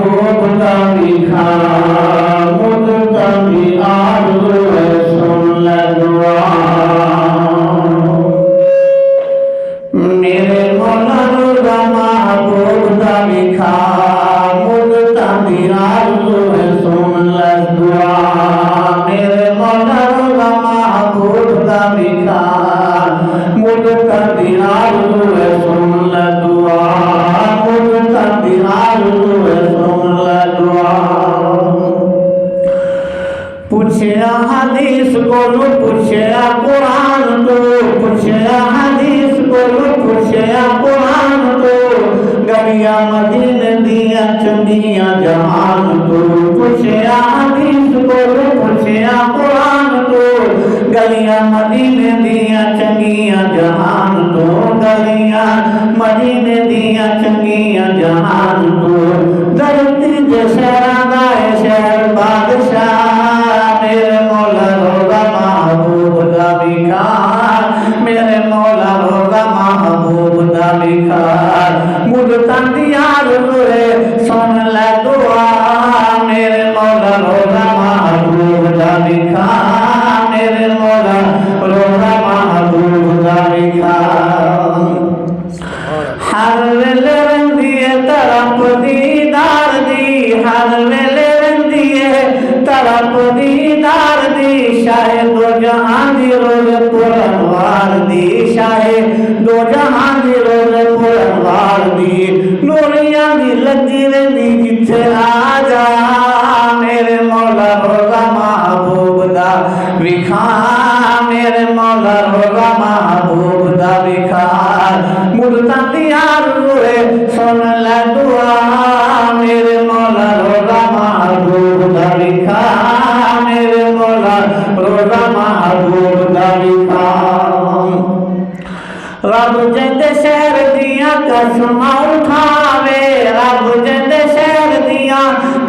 महबूब का लिखा मुझ कभी आरज़ू है सुन ले दुआ मेरे मौला रोज़ा महबूब का लिखा मुझ कभी आरज़ू है सुन ले दुआ मेरे मौला रोज़ा महबूब का लिखा मुझ कभी आरज़ू है सुन ले दुआ पूछया हदीस बोलो पूछया कुरान तो पूछया हदीस बोलो पूछया कुरान तो गलिया मदीने दिया चंगिया जहान तो पूछया हदीस बोलो पूछया कुरान तो गलिया मदीने दिया चंगिया जहान तो गलिया मदीने दिया चंगिया जहान तो धरती जशरा गाए शहर बादशाह मेरे मौला रोज़ा महबूब का बिखार मेरे मौला रोज़ा महबूब का बिखार मुझता दियार हुए सुन ले दुआ मेरे मौला रोज़ा महबूब का बिखार मेरे मौला रोज़ा महबूब का बिखार हर वेले रंदिए तरफ दीदार दी हर वेले रंदिए तरफ दीदार दी शाहे दो जहां दी रोज पुरनवार दी शाहे दो जहां दी रोज पुरनवार दी नूरियां दी लगी रही जिथे आ जा मेरे मौला रोज़ा महबूब दा विखार मेरे मौला रोज़ा महबूब दा विखार मुझता दियार हुए सुन ले दुआ मेरे मौला रोज़ा महबूब दा विखार मेरे मौला रोज़ा महबूब दा विखार रब जिंदे शहर दिया कसमा उठावे रब जिंदे शहर दिया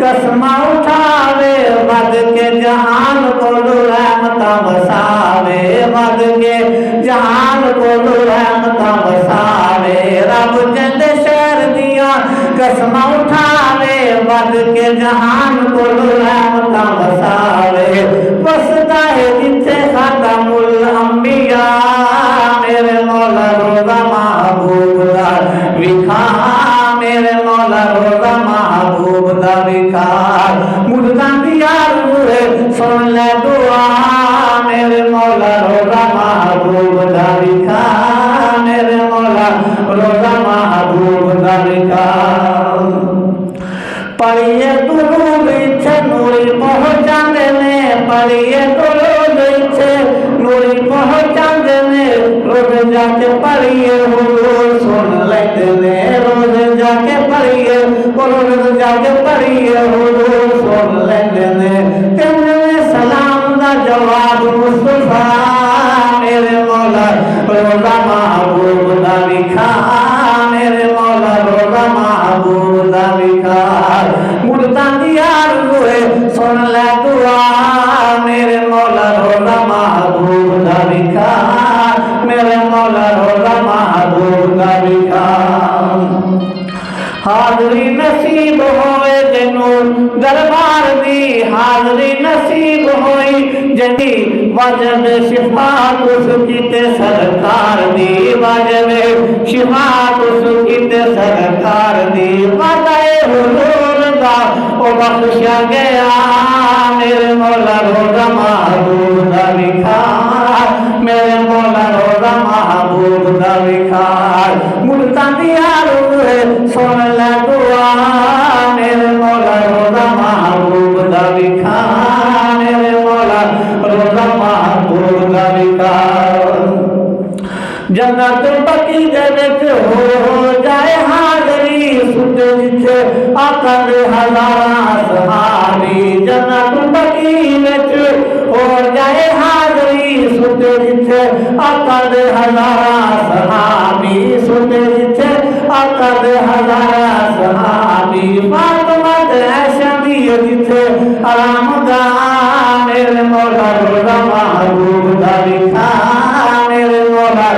कसमा उठावे मद के जहान को रहमता बसावे मद के जहान को रहमता बसावे रब जिंदे शहर दिया कसमा उठावे मद के जहान को रहमता बसावे बसता है जिथे खातमुल अंबिया मेरे मौला रोज़ा महबूब दा विखार मेरे मौला रोज़ा महबूब दा विखार मुझदा दियार हुए सुन ले दुआ मेरे मौला रोज़ा महबूब दा विखार मेरे मौला रोज़ा महबूब दा विखार पढ़िए दुरूद इत्थे नूरी पहुँचांदे ने पढ़िए दुरूद इत्थे नूरी पहुँचांदे ने रोज जाके पढ़िए हुजूर सुन लेते ने रोज जाके पढ़िए रोज जाके पढ़िए हुजूर सुन लेते ने तेरे सलाम दा जवाब मुस्तफा मेरे मौला रोज़ा महबूब दा विखार मेरे मौला रोज़ा महबूब दा विखार मुझता दियार हुए सुन ले दुआ मेरे मौला रोज़ा महबूब दा विखार मेरे मौला रोज़ा महबूब दा विखार हाज़री नसीब होए जिन्नू दरबार दी हाज़री नसीब होई जनी वजब शिफात उसकी सरकार दी वजब शिफात उसकी सरकार दी वादाए हुजूर दा ओ बख्शा गया मेरे मौला रोज़ा महबूब दा विखार मेरे मौला रोज़ा महबूब दा विखार मुझता दियार हुए सुन ले दुआ मेरे मौला रोज़ा महबूब दा विखार मेरे मौला रोज़ा महबूब दा विखार जन्नत बकी जगत हो जाए हाज़री सुध जिथे आका दे हज़ारां सहाबी जन्नत बकी विच हो जाए हाज़री सुध जिथे आका दे हज़ारां सहाबी सुध जिथे आका दे हज़ारां सहाबी फातिमा दे ऐशा दी जिथे आरामगाह मेरे मौला रोज़ा महबूब दा विखार मेरे मौला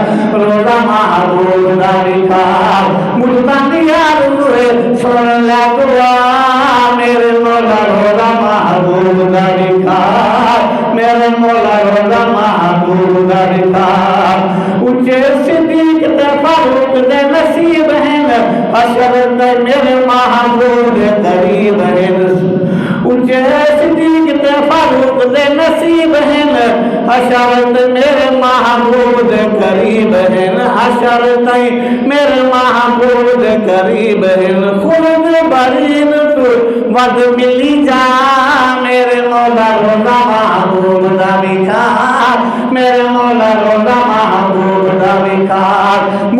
रोज़ा महबूब दा विखार मुझता दियार हुए सुन ले दुआ फारूक दे नसीब हैं हशर ते मेरे महबूब करीब हैं ऊंचे सिद्दीक ते फारूक दे नसीब हैं हशर ते मेरे महबूब करीब हैं हशर ते मेरे महबूब करीब हैं खुद बरीन तू वद मिली जा मेरे मौला रोजा महबूब दा विकार मेरे मौला रोजा महबूब दा विकार